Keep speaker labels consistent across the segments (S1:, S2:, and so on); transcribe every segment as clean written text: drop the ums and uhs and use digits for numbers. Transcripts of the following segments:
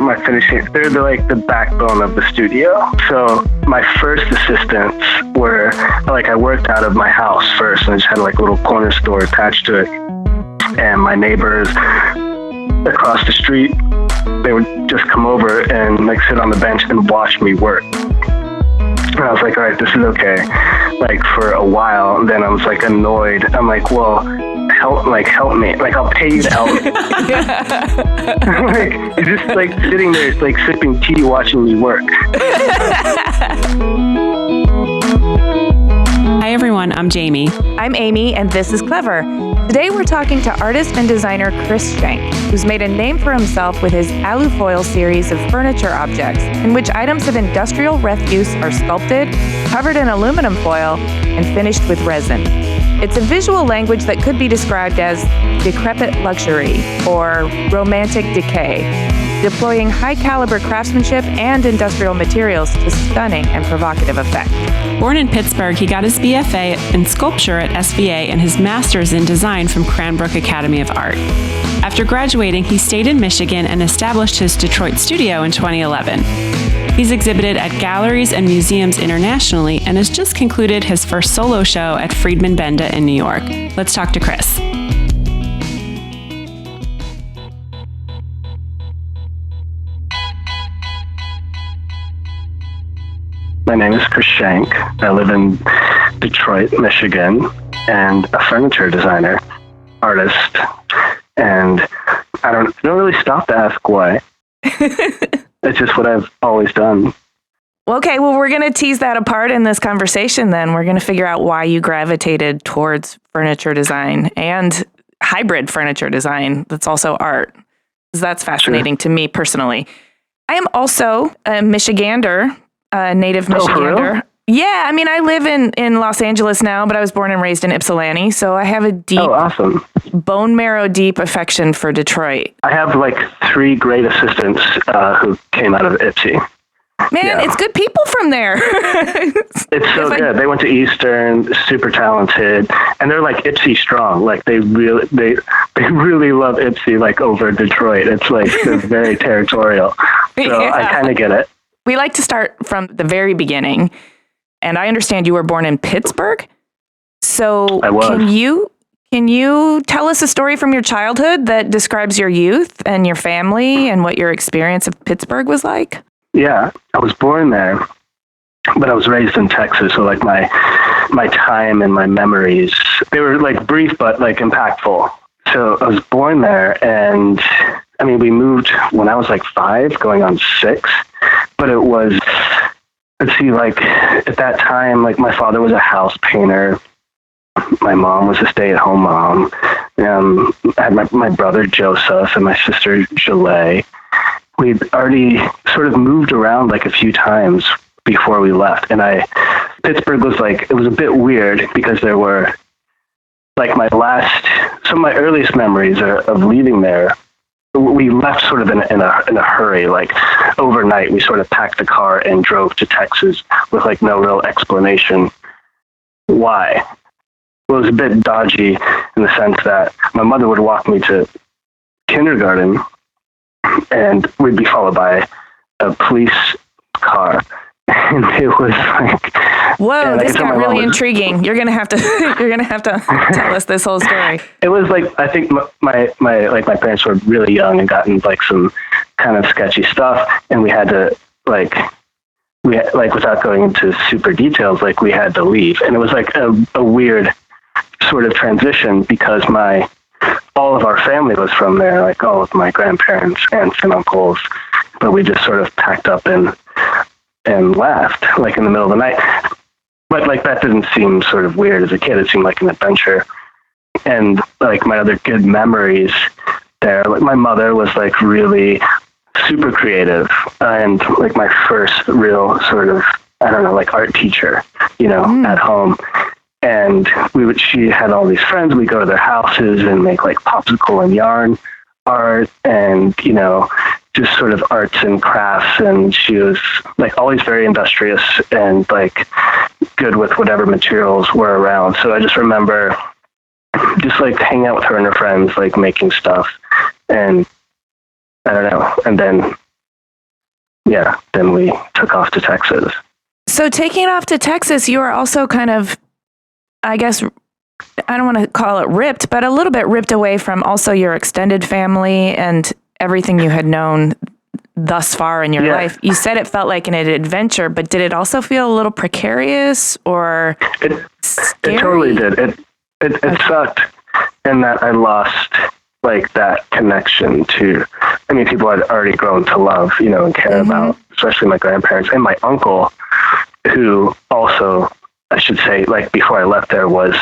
S1: my finishing, they're like the backbone of the studio. So my first assistants were, like, I worked out of my house first, and I just had like a little corner store attached to it. And my neighbors across the street, they would just come over and like sit on the bench and watch me work. And I was like, all right, this is okay. Like for a while, and then I was like annoyed. I'm like, well, help me. Like, I'll pay you to help me. Like, you're just like sitting there, like sipping tea, watching me work.
S2: Hi everyone, I'm Jamie.
S3: I'm Amy, and this is Clever. Today we're talking to artist and designer Chris Schanck, who's made a name for himself with his alufoil series of furniture objects, in which items of industrial refuse are sculpted, covered in aluminum foil, and finished with resin. It's a visual language that could be described as decrepit luxury or romantic decay, deploying high-caliber craftsmanship and industrial materials to stunning and provocative effect.
S2: Born in Pittsburgh, he got his BFA in sculpture at SVA and his master's in design from Cranbrook Academy of Art. After graduating, he stayed in Michigan and established his Detroit studio in 2011. He's exhibited at galleries and museums internationally and has just concluded his first solo show at Friedman Benda in New York. Let's talk to Chris.
S1: My name is Chris Schanck. I live in Detroit, Michigan, and a furniture designer, artist, and I don't really stop to ask why. It's just what I've always done.
S3: Okay, well, we're going to tease that apart in this conversation then. We're going to figure out why you gravitated towards furniture design and hybrid furniture design that's also art. That's fascinating to me personally. I am also a Michigander. Native Michigander. Yeah, I mean, I live in Los Angeles now, but I was born and raised in Ypsilanti, so I have a deep,
S1: awesome,
S3: bone marrow deep affection for Detroit.
S1: I have like 3 great assistants who came out of Ypsi.
S3: Man, It's good people from there.
S1: It's so good. They went to Eastern, super talented, and they're like Ypsi strong. Like they really love Ypsi like over Detroit. It's like they're very territorial. So yeah. I kind of get it.
S3: We like to start from the very beginning, and I understand you were born in Pittsburgh. So
S1: I was.
S3: Can you tell us a story from your childhood that describes your youth and your family and what your experience of Pittsburgh was like?
S1: Yeah, I was born there, but I was raised in Texas. So like my time and my memories, they were like brief but like impactful. So I was born there, and I mean, we moved when I was like 5, going on 6. But it was, let's see, like at that time, like my father was a house painter. My mom was a stay-at-home mom. I had my brother Joseph and my sister Jalea. We'd already sort of moved around like a few times before we left. And Pittsburgh was like, it was a bit weird because there were like some of my earliest memories of leaving there. We left sort of in a hurry, like overnight. We sort of packed the car and drove to Texas with like no real explanation why. Well, it was a bit dodgy in the sense that my mother would walk me to kindergarten, and we'd be followed by a police car. And it was like,
S3: whoa, this got really intriguing. You're gonna have to tell us this whole story.
S1: It was like, I think my parents were really young and gotten like some kind of sketchy stuff, and we had to without going into super details, like we had to leave, and it was like a weird sort of transition because all of our family was from there, like all of my grandparents, aunts and uncles, but we just sort of packed up and left like in the middle of the night. But like that didn't seem sort of weird as a kid. It seemed like an adventure. And like my other good memories there, like my mother was like really super creative, and like my first real sort of, I don't know, like art teacher, at home. And she had all these friends. We'd go to their houses and make like popsicle and yarn art and, just sort of arts and crafts. And she was like always very industrious and like good with whatever materials were around. So I just remember just like hanging out with her and her friends, like making stuff. And I don't know. And then then we took off to Texas.
S3: So taking off to Texas, you were also kind of, I guess, I don't want to call it ripped, but a little bit ripped away from also your extended family and everything you had known thus far in your life. You said it felt like an adventure, but did it also feel a little precarious or scary?
S1: It totally did. It sucked in that I lost like that connection to, people I'd already grown to love, and care about, especially my grandparents and my uncle, who also, I should say, like before I left there, was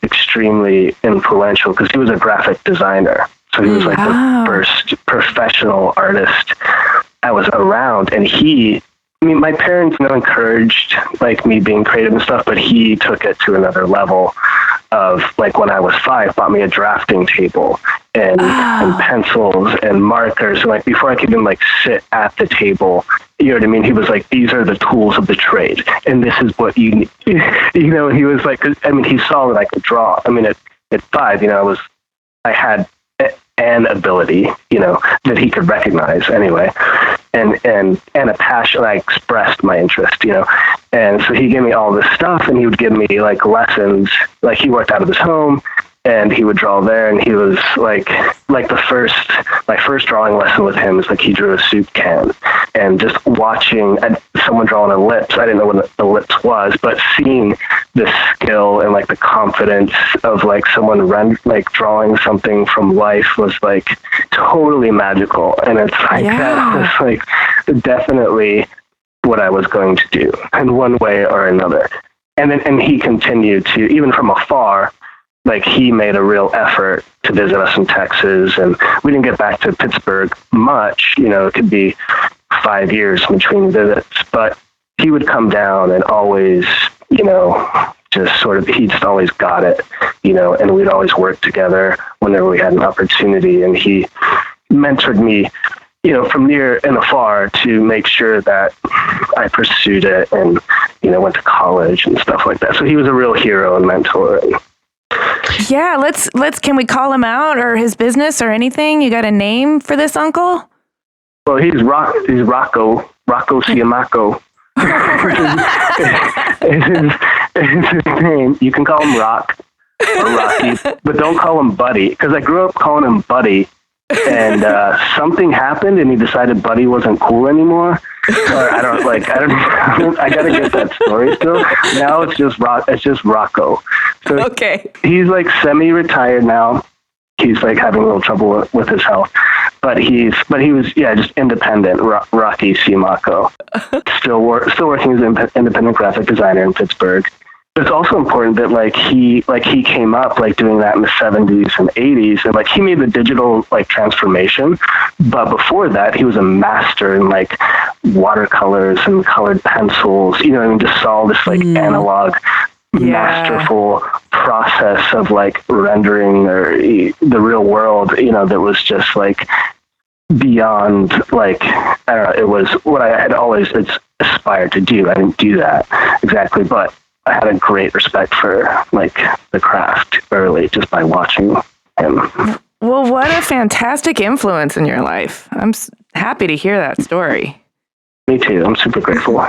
S1: extremely influential because he was a graphic designer. So he was like the first professional artist I was around. And my parents encouraged like me being creative and stuff, but he took it to another level of like when I was 5, bought me a drafting table and pencils and markers. And like before I could even like sit at the table, you know what I mean? He was like, these are the tools of the trade. And this is what you need. He was like, he saw that I could draw. At 5, I had an ability, that he could recognize anyway. And a passion. I expressed my interest, and so he gave me all this stuff, and he would give me like lessons. Like he worked out of his home, and he would draw there. And he was like my first drawing lesson with him is like he drew a soup can, and just watching someone draw an ellipse. I didn't know what an ellipse was, but seeing the skill and like the confidence of like someone drawing something from life was like totally magical. And it's like that was like definitely what I was going to do in one way or another. And he continued to, even from afar, like he made a real effort to visit us in Texas, and we didn't get back to Pittsburgh much. It could be 5 years between visits, but he would come down and always, just sort of, he just always got it, and we'd always work together whenever we had an opportunity. And he mentored me, from near and afar to make sure that I pursued it and, went to college and stuff like that. So he was a real hero and mentor.
S3: Yeah, can we call him out or his business or anything? You got a name for this uncle?
S1: Well, he's Rocco Siamaco. is his name. You can call him Rock or Rocky, but don't call him Buddy, because I grew up calling him Buddy, and something happened, and he decided Buddy wasn't cool anymore. Or I gotta get that story still. Now it's just Rocco. So
S3: okay.
S1: He's like semi-retired now. He's like having a little trouble with his health, but he was just independent. Rocky Siamaco, still working as an independent graphic designer in Pittsburgh. But it's also important that he came up like doing that in the 70s and 80s, and like he made the digital like transformation. But before that, he was a master in like watercolors and colored pencils. Just saw this like analog, masterful process of like rendering or the real world. That was just like beyond like, I don't know. It was what I had always aspired to do. I didn't do that exactly, but I had a great respect for like the craft early just by watching him.
S3: Well, what a fantastic influence in your life. I'm happy to hear that story.
S1: Me too. I'm super grateful.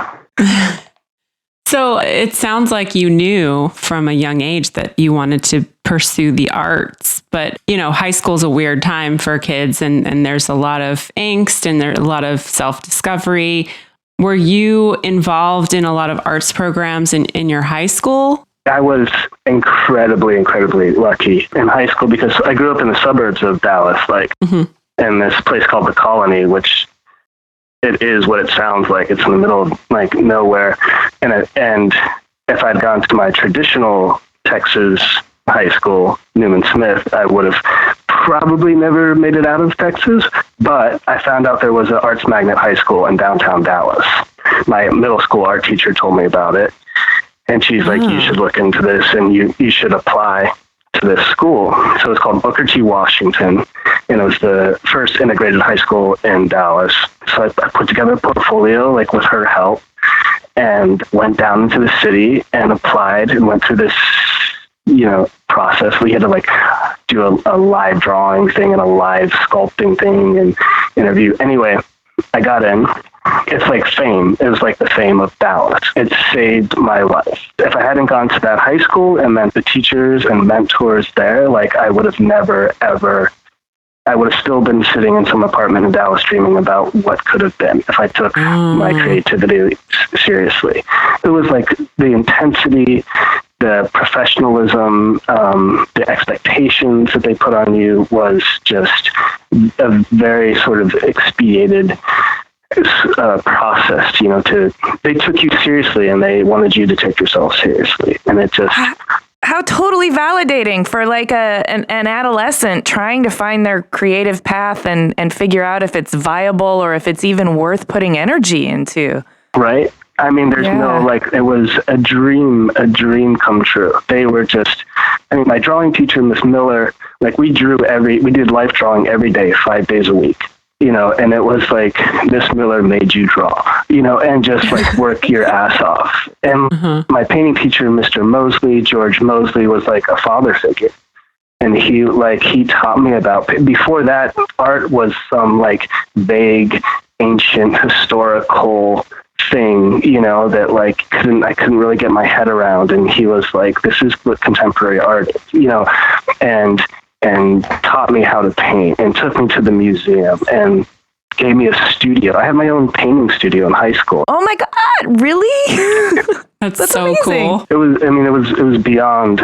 S2: So it sounds like you knew from a young age that you wanted to pursue the arts, but high school's a weird time for kids, and there's a lot of angst and there's a lot of self-discovery. Were you involved in a lot of arts programs in your high school?
S1: I was incredibly lucky in high school because I grew up in the suburbs of Dallas, in this place called the Colony, which it is what it sounds like. It's in the middle of like nowhere. And if I'd gone to my traditional Texas high school, Newman Smith, I would have probably never made it out of Texas. But I found out there was an arts magnet high school in downtown Dallas. My middle school art teacher told me about it. And she's like, you should look into this and you should apply to this school. So it's called Booker T. Washington. And it was the first integrated high school in Dallas. So I put together a portfolio, like with her help, and went down into the city and applied and went through this, process. We had to like do a live drawing thing and a live sculpting thing and interview. Anyway, I got in it's like fame. It was like the fame of Dallas. It saved my life. If I hadn't gone to that high school and met the teachers and mentors there, like I would have never, ever, I would have still been sitting in some apartment in Dallas dreaming about what could have been if I took my creativity seriously. It was like the intensity, the professionalism, the expectations that they put on you was just a very sort of expedited process, they took you seriously and they wanted you to take yourself seriously. And it just...
S3: How totally validating for like an adolescent trying to find their creative path and figure out if it's viable or if it's even worth putting energy into.
S1: Right. I mean, there's no, it was a dream come true. They were just, my drawing teacher, Miss Miller, we did life drawing every day, 5 days a week, and it was like Miss Miller made you draw, and just work your ass off. And my painting teacher, Mr. Mosley, George Mosley, was like a father figure. And he taught me about, before that, art was some vague, ancient, historical thing, that I couldn't really get my head around. And he was like, this is what contemporary art is, and taught me how to paint and took me to the museum and gave me a studio. I had my own painting studio in high school.
S3: Oh my God, really?
S2: That's so
S3: amazing.
S2: cool.
S1: It was beyond,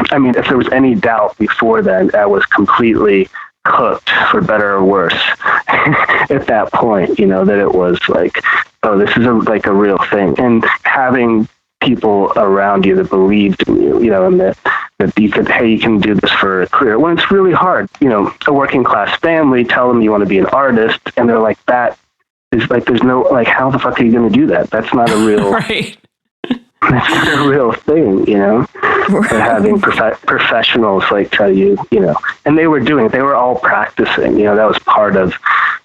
S1: if there was any doubt before then, I was completely hooked, for better or worse, at that point, that it was oh, this is a real thing. And having people around you that believed in you, and that you could, hey, you can do this for a career. When it's really hard, a working class family, tell them you want to be an artist, and they're like, that is there's no, how the fuck are you going to do that? That's not a real,
S2: right.
S1: That's not a real thing, Right. Having professionals tell you, and they were all practicing, that was part of,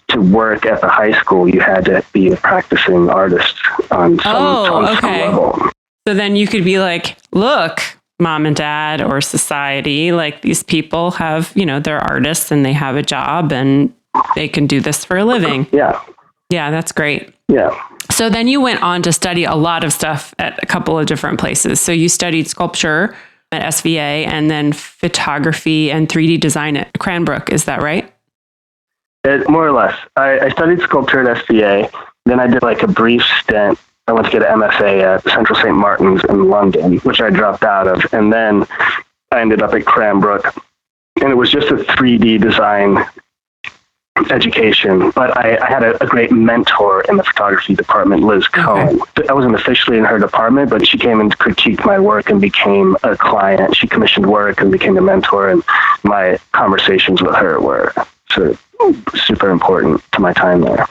S1: to work at the high school, you had to be a practicing artist on some level.
S2: So then you could be like, look, mom and dad or society, these people have, they're artists and they have a job and they can do this for a living.
S1: Yeah.
S2: Yeah, that's great.
S1: Yeah.
S2: So then you went on to study a lot of stuff at a couple of different places. So you studied sculpture at SVA and then photography and 3D design at Cranbrook. Is that right?
S1: More or less. I studied sculpture at SVA. Then I did a brief stint. I went to get an MFA at Central St. Martin's in London, which I dropped out of. And then I ended up at Cranbrook. And it was just a 3D design education. But I had a great mentor in the photography department, Liz Cohen. I wasn't officially in her department, but she came and critiqued my work and became a client. She commissioned work and became a mentor. And my conversations with her were sort of super important to my time there.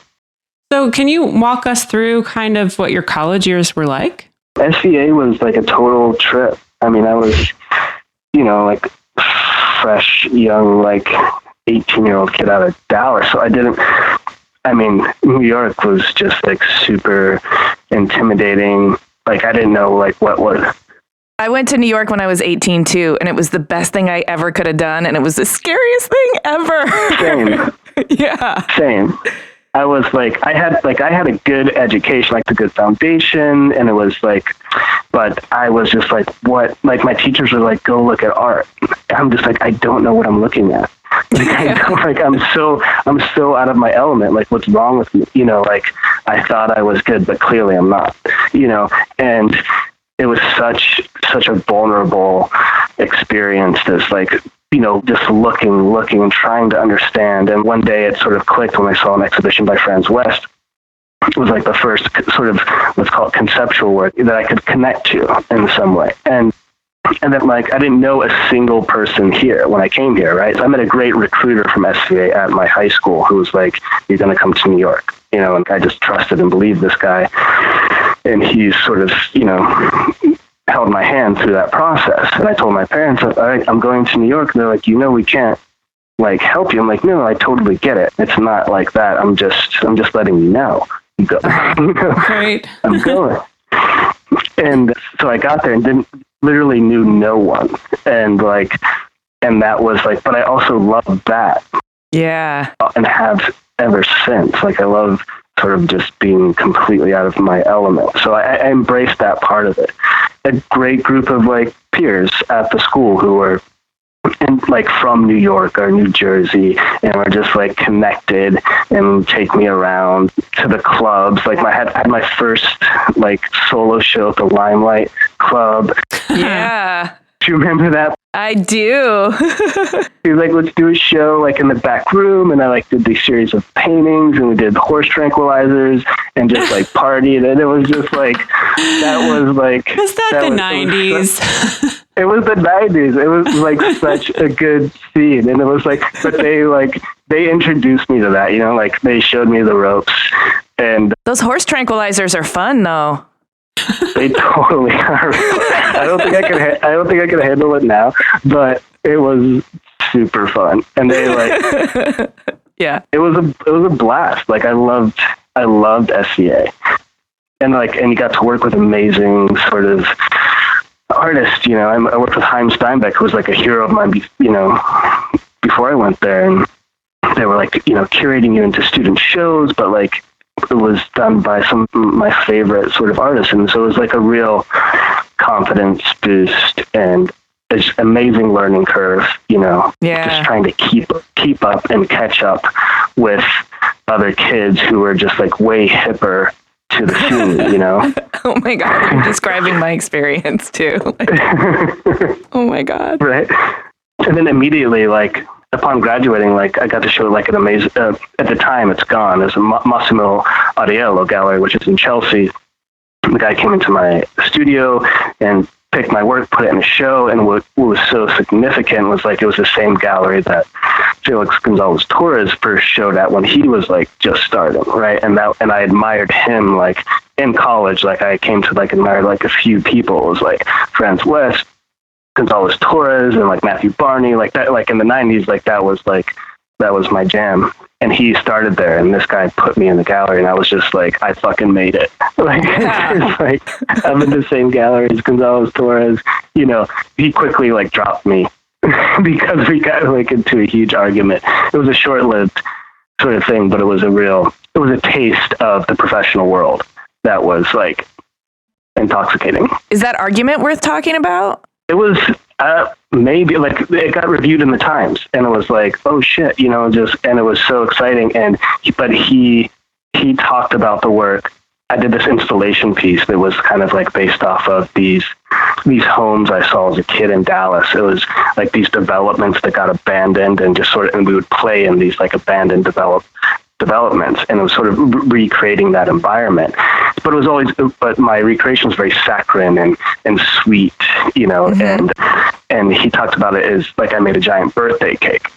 S2: So can you walk us through kind of what your college years were like?
S1: SVA was a total trip. I was, fresh, young, 18-year-old kid out of Dallas. So New York was just super intimidating. I didn't know what was.
S3: I went to New York when I was 18 too, and it was the best thing I ever could have done, and it was the scariest thing ever.
S1: Same.
S3: Yeah.
S1: Same. I was I had a good education, a good foundation, and it was but I was just what? My teachers were go look at art. I'm just I don't know what I'm looking at. I'm so out of my element. What's wrong with me? I thought I was good, but clearly I'm not. And it was such a vulnerable experience. This just looking and trying to understand. And one day it sort of clicked when I saw an exhibition by Franz West. It was the first sort of, let's call it conceptual work that I could connect to in some way. And then I didn't know a single person here when I came here, right? So I met a great recruiter from SVA at my high school who was you're going to come to New York, and I just trusted and believed this guy. And he sort of, held my hand through that process. And I told my parents, all right, I'm going to New York. And they're we can't help you. I'm no, I totally get it. It's not like that. I'm just letting you know. You go.
S2: Right.
S1: I'm going. And so I got there and literally knew no one. And and that was but I also loved that.
S3: Yeah.
S1: And have ever since. I love sort of just being completely out of my element. So I embraced that part of it. A great group of like peers at the school who were like from New York or New Jersey, and were just like connected and take me around to the clubs. Like I had my first like solo show at the Limelight Club.
S3: Yeah.
S1: Do you remember that?
S3: I do.
S1: He was like, let's do a show like in the back room, and I like did these series of paintings, and we did horse tranquilizers and just like partied, and it was just like
S2: was that the 90s?
S1: It was the 90s. It was like such a good scene, and it was like, but they introduced me to that, you know, like they showed me the ropes, and
S3: those horse tranquilizers are fun though.
S1: They totally are. I don't think I could handle it now, but it was super fun, and they like,
S3: yeah,
S1: it was a blast. Like I loved SVA, and you got to work with amazing sort of artists. You know, I worked with Chaim Steinbeck, who was like a hero of mine. You know, before I went there, and they were like, you know, curating you into student shows, but like, it was done by some of my favorite sort of artists. And so it was like a real confidence boost and it's amazing learning curve, you know, just trying to keep up and catch up with other kids who were just like way hipper to the scene, you know?
S3: Oh my God. You're describing my experience too. Oh my God.
S1: Right. And then immediately, like, upon graduating, like I got to show like an amazing, at the time it's gone, there's a Massimo Ariello gallery, which is in Chelsea. The guy came into my studio and picked my work, put it in a show, and what was so significant was like it was the same gallery that Felix Gonzalez Torres first showed at when he was like just starting, right? And I admired him like in college, like I came to like admire like a few people. It was like Franz West, Gonzalez Torres, and like Matthew Barney, like that, like in the 90s, like that was my jam. And he started there, and this guy put me in the gallery, and I was just like, I fucking made it. Like, it's like I'm in the same gallery as Gonzalez Torres. You know, he quickly like dropped me because we got like into a huge argument. It was a short-lived sort of thing, but it was a taste of the professional world that was like intoxicating.
S3: Is that argument worth talking about?
S1: It was maybe like it got reviewed in the Times, and it was like, oh shit, you know, and it was so exciting. But he talked about the work. I did this installation piece that was kind of like based off of these homes I saw as a kid in Dallas. It was like these developments that got abandoned and we would play in these like abandoned developments, and it was sort of recreating that environment. But my recreation was very saccharine and sweet, you know, and he talked about it as like I made a giant birthday cake.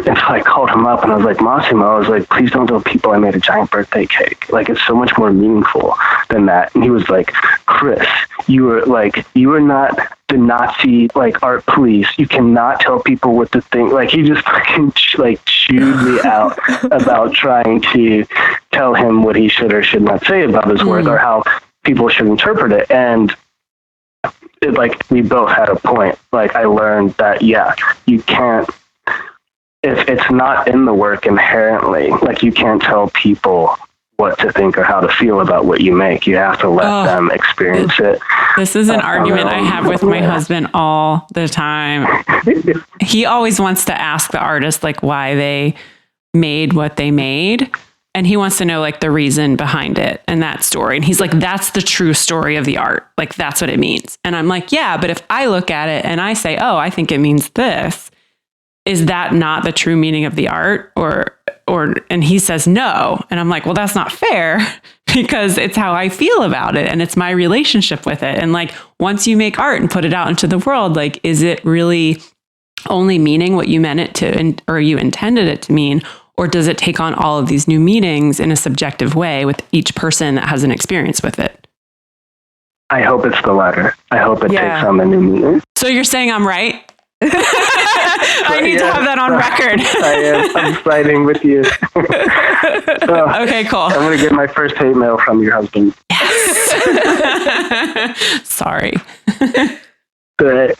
S1: And so I called him up and I was like, Massimo, I was like, please don't tell people I made a giant birthday cake. Like, it's so much more meaningful than that. And he was like, Chris, you are not the Nazi, like, art police. You cannot tell people what to think. Like, he just fucking, like, chewed me out about trying to tell him what he should or should not say about his work or how people should interpret it. And like, we both had a point. Like, I learned that, yeah, you can't, if it's not in the work inherently, like you can't tell people what to think or how to feel about what you make. You have to let them experience it.
S2: This is an argument I have with my husband all the time. He always wants to ask the artist like why they made what they made. And he wants to know like the reason behind it and that story. And he's like, that's the true story of the art. Like, that's what it means. And I'm like, yeah, but if I look at it and I say, oh, I think it means this, is that not the true meaning of the art? And he says no. And I'm like, well, that's not fair because it's how I feel about it. And it's my relationship with it. And like, once you make art and put it out into the world, like, is it really only meaning what you meant it to, or you intended it to mean? Or does it take on all of these new meanings in a subjective way with each person that has an experience with it?
S1: I hope it's the latter. I hope it takes on a new meaning.
S2: So you're saying I'm right? I need to have that on record.
S1: I'm siding with you.
S2: Okay, cool.
S1: I'm going to get my first hate mail from your husband.
S2: Yes. Sorry.
S1: But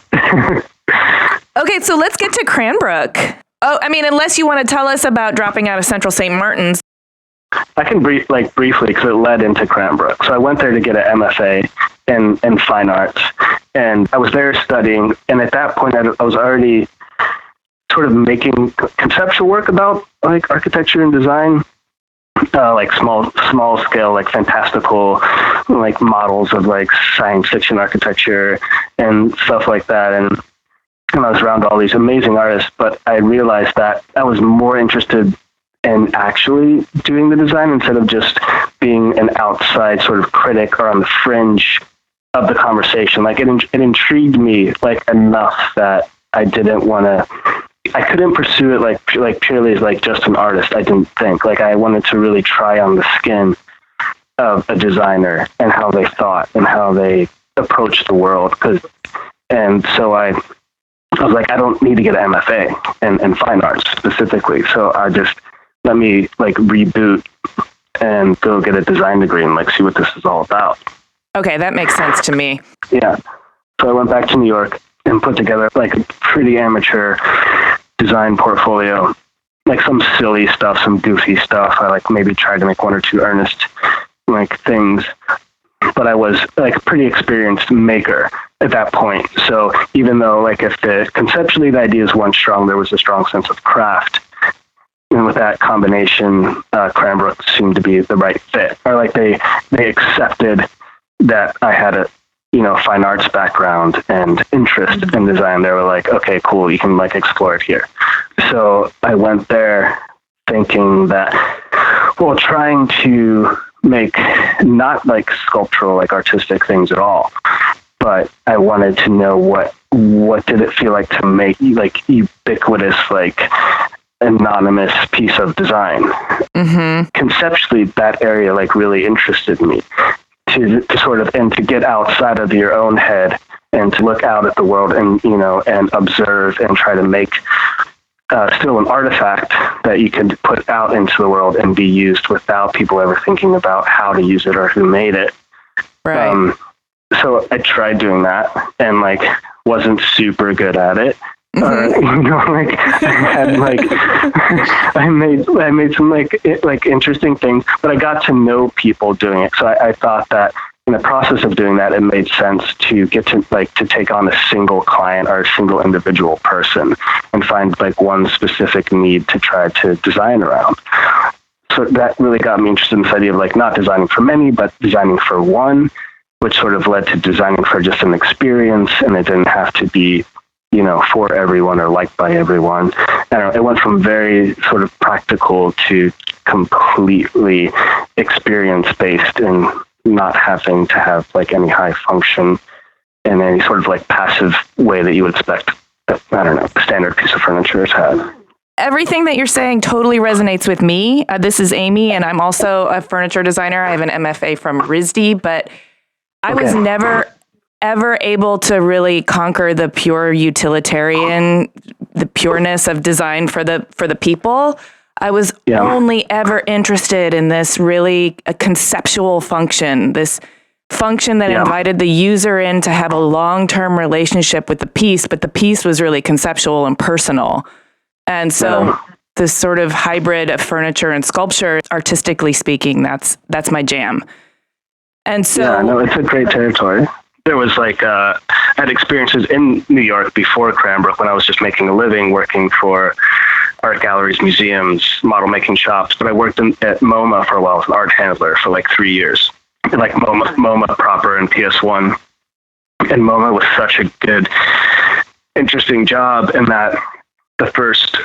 S3: okay, so let's get to Cranbrook. Oh, I mean, unless you want to tell us about dropping out of Central St. Martin's.
S1: I can briefly, because it led into Cranbrook. So I went there to get an MFA in fine arts, and I was there studying. And at that point, I was already sort of making conceptual work about like architecture and design, like small scale, like fantastical, like models of like science fiction architecture and stuff like that. And I was around all these amazing artists, but I realized that I was more interested in actually doing the design instead of just being an outside sort of critic or on the fringe of the conversation. Like it intrigued me like enough that I didn't want to. I couldn't pursue it like purely as like just an artist. I didn't think like I wanted to really try on the skin of a designer and how they thought and how they approached the world. And so I was like, I don't need to get an MFA in fine arts specifically. So I just let me like reboot and go get a design degree and like see what this is all about.
S3: Okay, that makes sense to me.
S1: Yeah. So I went back to New York and put together like a pretty amateur design portfolio, like some silly stuff, some goofy stuff. I like maybe tried to make one or two earnest like things, but I was like a pretty experienced maker at that point. So even though like if conceptually the ideas weren't strong, there was a strong sense of craft. And with that combination, Cranbrook seemed to be the right fit, or like they accepted that I had a fine arts background and interest in design. They were like, okay, cool, you can like explore it here. So I went there thinking that, well, trying to make not like sculptural, like artistic things at all, but I wanted to know what did it feel like to make like ubiquitous, like anonymous piece of design. Mm-hmm. Conceptually, that area like really interested me. To sort of, and to get outside of your own head and to look out at the world and, and observe and try to make still an artifact that you can put out into the world and be used without people ever thinking about how to use it or who made it.
S3: Right.
S1: So I tried doing that and like wasn't super good at it. Like I had like I made some like interesting things, but I got to know people doing it. So I thought that in the process of doing that, it made sense to get to to take on a single client or a single individual person and find like one specific need to try to design around. So that really got me interested in this idea of like not designing for many, but designing for one, which sort of led to designing for just an experience, and it didn't have to be for everyone or liked by everyone. I don't know, it went from very sort of practical to completely experience-based and not having to have like any high function in any sort of like passive way that you would expect, I don't know, a standard piece of furniture to have.
S3: Everything that you're saying totally resonates with me. This is Amy, and I'm also a furniture designer. I have an MFA from RISD, but I was never ever able to really conquer the pure utilitarian, the pureness of design for the people. I was only ever interested in this really a conceptual function, this function that invited the user in to have a long-term relationship with the piece, but the piece was really conceptual and personal. And so this sort of hybrid of furniture and sculpture, artistically speaking, that's my jam. And so
S1: it's a great territory. There was like, I had experiences in New York before Cranbrook when I was just making a living working for art galleries, museums, model making shops. But I worked at MoMA for a while as an art handler for like 3 years. Like MoMA proper and PS1. And MoMA was such a good, interesting job in that the first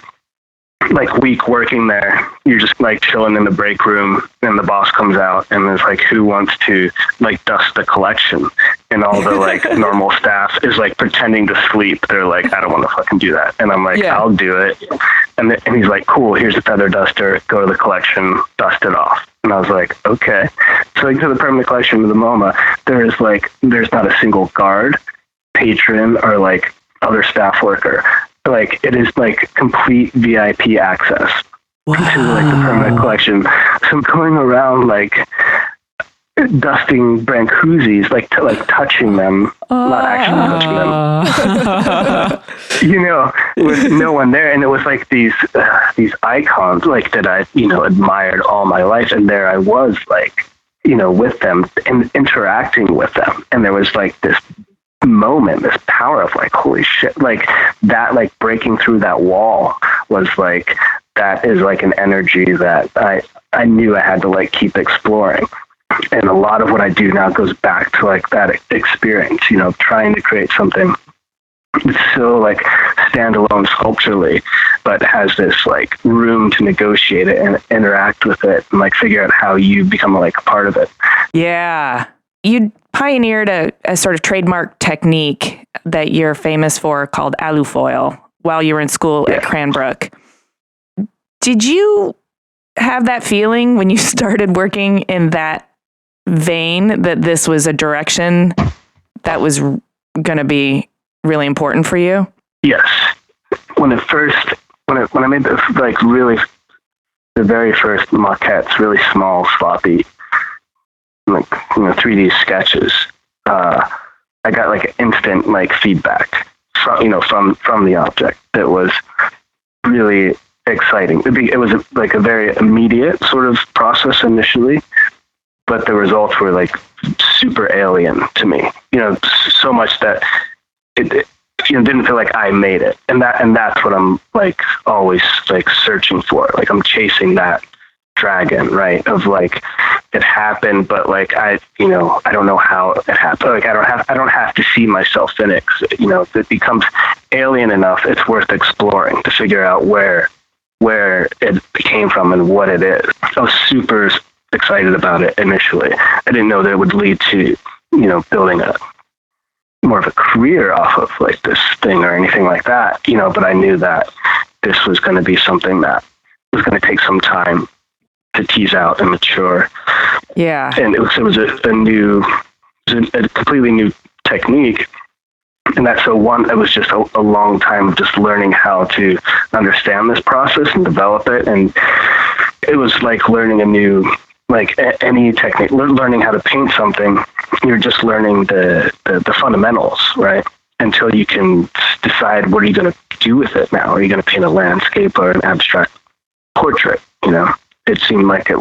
S1: like week working there, you're just like chilling in the break room and the boss comes out and there's like, who wants to like dust the collection? And all the like normal staff is like pretending to sleep. They're like, I don't want to fucking do that. And I'm like, I'll do it. And he's like, cool, here's a feather duster, go to the collection, dust it off. And I was like, okay. So like to the permanent collection of the MoMA, there's not a single guard, patron, or like other staff worker. Like it is like complete VIP access to like the permanent collection. So I'm going around like dusting Brancusis, like touching them, not actually touching them. with no one there. And it was like these icons like that I, admired all my life. And there I was like, with them and interacting with them. And there was like this moment, this power of like, holy shit, like that, like breaking through that wall was like, that is like an energy that I knew I had to like keep exploring. And a lot of what I do now goes back to like that experience, trying to create something that's so like standalone sculpturally, but has this like room to negotiate it and interact with it and like figure out how you become like a part of it.
S3: Yeah. You pioneered a sort of trademark technique that you're famous for called alufoil while you were in school at Cranbrook. Did you have that feeling when you started working in that vein that this was a direction that was going to be really important for you?
S1: Yes. When I made this, like really the very first maquettes, really small, sloppy, like 3D sketches, I got like instant like feedback from the object that was really exciting. It was like a very immediate sort of process initially, but the results were like super alien to me. So much that it didn't feel like I made it, and that's what I'm like always like searching for. Like I'm chasing that dragon, right? Of like it happened, but like I don't know how it happened. Like I don't have to see myself in it. 'Cause, if it becomes alien enough, it's worth exploring to figure out where it came from and what it is. I was super excited about it initially. I didn't know that it would lead to building a more of a career off of like this thing or anything like that, but I knew that this was going to be something that was going to take some time to tease out and mature.
S3: Yeah.
S1: And it was a completely new technique. And it was just a long time of just learning how to understand this process and develop it. And it was like learning a new, like any technique, learning how to paint something. You're just learning the fundamentals, right? Until you can decide what are you going to do with it now. Are you going to paint a landscape or an abstract portrait? It seemed like it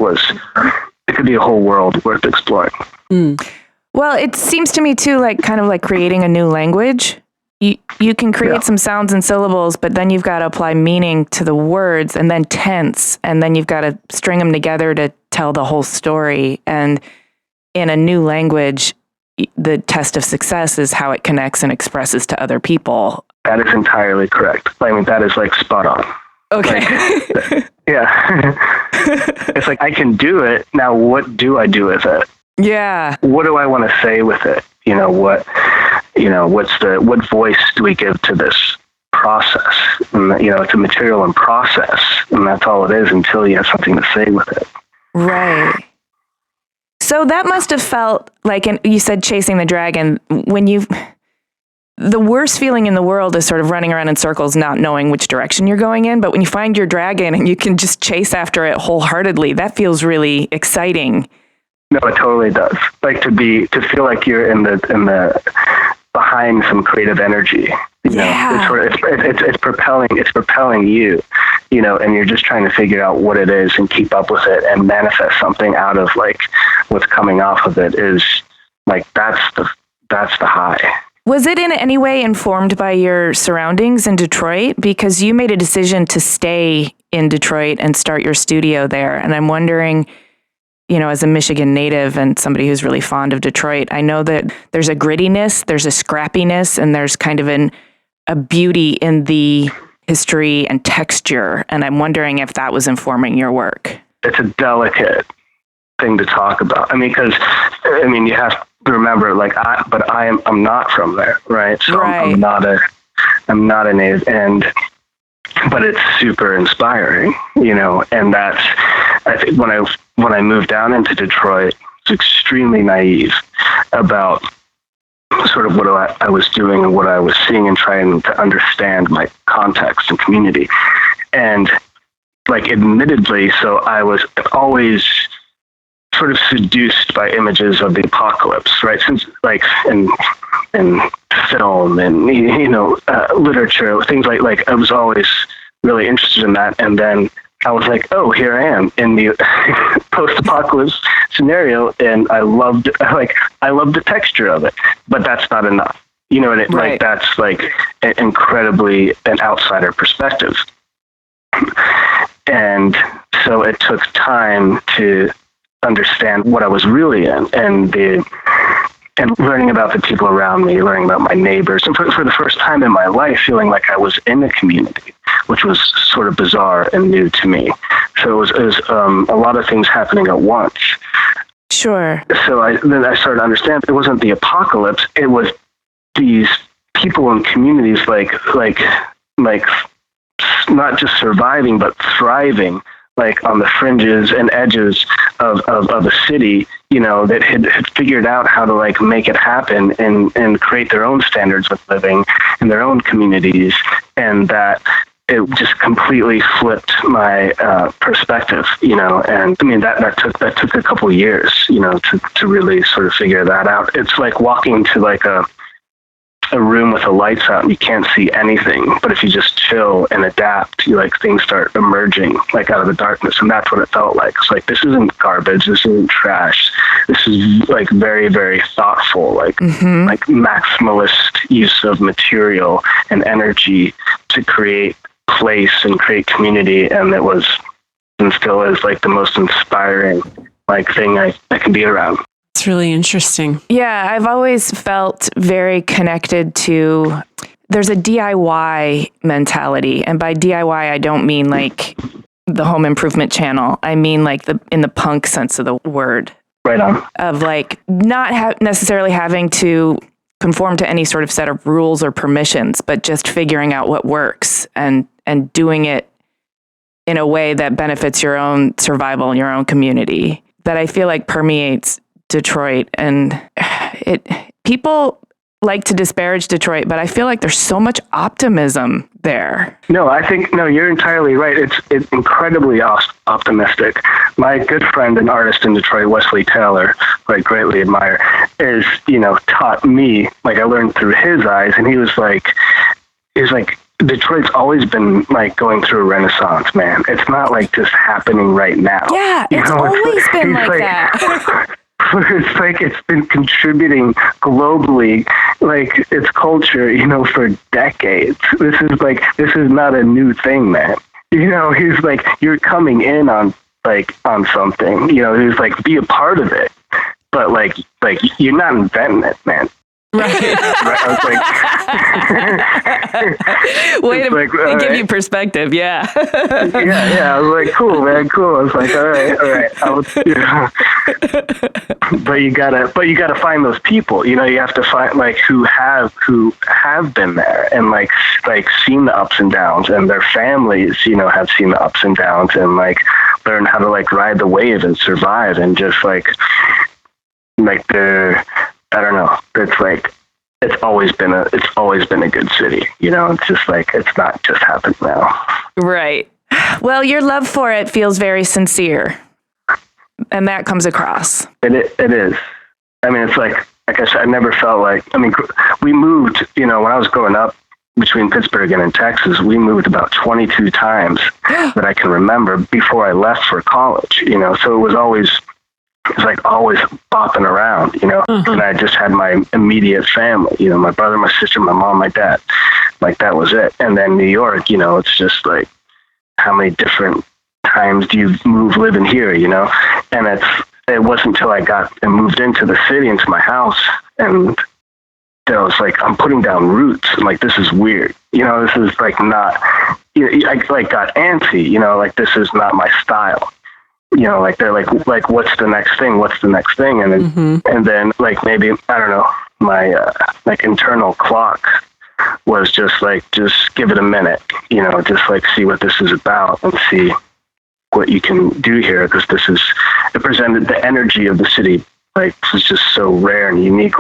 S1: could be a whole world worth exploring.
S3: Mm. Well, it seems to me too, like kind of like creating a new language. You can create some sounds and syllables, but then you've got to apply meaning to the words and then tense, and then you've got to string them together to tell the whole story. And in a new language, the test of success is how it connects and expresses to other people.
S1: That is entirely correct. I mean, that is like spot on.
S3: Okay.
S1: Yeah. It's like, I can do it. Now, what do I do with it?
S3: Yeah.
S1: What do I want to say with it? What voice do we give to this process? And, it's a material in process, and that's all it is until you have something to say with it.
S3: Right. So that must have felt like, and you said chasing the dragon, the worst feeling in the world is sort of running around in circles, not knowing which direction you're going in. But when you find your dragon and you can just chase after it wholeheartedly, that feels really exciting.
S1: No, it totally does. Like to feel like you're in the behind some creative energy. It's propelling you, and you're just trying to figure out what it is and keep up with it and manifest something out of like what's coming off of it is like that's the high.
S3: Was it in any way informed by your surroundings in Detroit? Because you made a decision to stay in Detroit and start your studio there. And I'm wondering, as a Michigan native and somebody who's really fond of Detroit, I know that there's a grittiness, there's a scrappiness, and there's kind of a beauty in the history and texture. And I'm wondering if that was informing your work.
S1: It's a delicate thing to talk about. You have to remember, like, I'm not from there, right? So right. I'm not a native, but it's super inspiring, and that's, I think when I moved down into Detroit, I was extremely naive about sort of what I was doing and what I was seeing and trying to understand my context and community. And like, admittedly, so I was always sort of seduced by images of the apocalypse, right? Since like in film and literature, things like I was always really interested in that, and then I was like, oh, here I am in the post-apocalypse scenario, and I loved the texture of it, but that's not enough, and it,
S3: right.
S1: Like that's like incredibly an outsider perspective, and so it took time to understand what I was really in, and learning about the people around me, learning about my neighbors, and for the first time in my life, feeling like I was in a community, which was sort of bizarre and new to me. So it was a lot of things happening at once.
S3: Sure.
S1: So then I started to understand it wasn't the apocalypse; it was these people in communities, like not just surviving but thriving, like on the fringes and edges of a city, that had figured out how to like make it happen and create their own standards of living in their own communities, and that it just completely flipped my perspective, and I mean that took a couple of years, to really sort of figure that out. It's like walking into like a room with the lights out and you can't see anything, but if you just chill and adapt, things start emerging like out of the darkness, and that's what it felt like. It's like, this isn't garbage, this isn't trash, this is like very, very thoughtful, like maximalist use of material and energy to create place and create community, and it was and still is like the most inspiring thing I can be around.
S2: It's really interesting.
S3: Yeah, I've always felt very connected to, there's a DIY mentality. And by DIY, I don't mean like the home improvement channel. I mean like in the punk sense of the word.
S1: Right on.
S3: Of like not necessarily having to conform to any sort of set of rules or permissions, but just figuring out what works and doing it in a way that benefits your own survival and your own community. That I feel like permeates Detroit, and people like to disparage Detroit, but I feel like there's so much optimism there.
S1: No, you're entirely right. It's incredibly optimistic. My good friend and artist in Detroit, Wesley Taylor, who I greatly admire, is, taught me, I learned through his eyes, and he was like, Detroit's always been going through a renaissance, man. It's not just happening right now.
S3: Yeah, it's always been like that.
S1: It's been contributing globally, its culture, for decades. This is not a new thing, man. He's like, you're coming in on something, he's be a part of it, but you're not inventing it, man.
S3: Right.
S1: I was
S3: way to give you perspective. Yeah.
S1: yeah. I was like, cool, man, cool. I was like, all right. But you gotta find those people. You have to find who have been there and seen the ups and downs, and their families, have seen the ups and downs, and learn how to ride the wave and survive, and just they're. I don't know. It's always been a good city. It's just it's not just happened now.
S3: Right. Well, your love for it feels very sincere, and that comes across.
S1: It is. I mean, it's like I said, I never felt we moved. When I was growing up between Pittsburgh and in Texas, we moved about 22 times that I can remember before I left for college. So it was always. It's always bopping around, and I just had my immediate family, my brother, my sister, my mom, my dad, that was it. And then New York, it's just how many different times do you living here, and it wasn't until I got and moved into the city, into my house, and I was I'm putting down roots. I'm this is weird, this is not, I got antsy, this is not my style. They're what's the next thing? What's the next thing? And then, and then maybe, I don't know, my, internal clock was just just give it a minute, just see what this is about and see what you can do here. Because it presented the energy of the city, was just so rare and unique.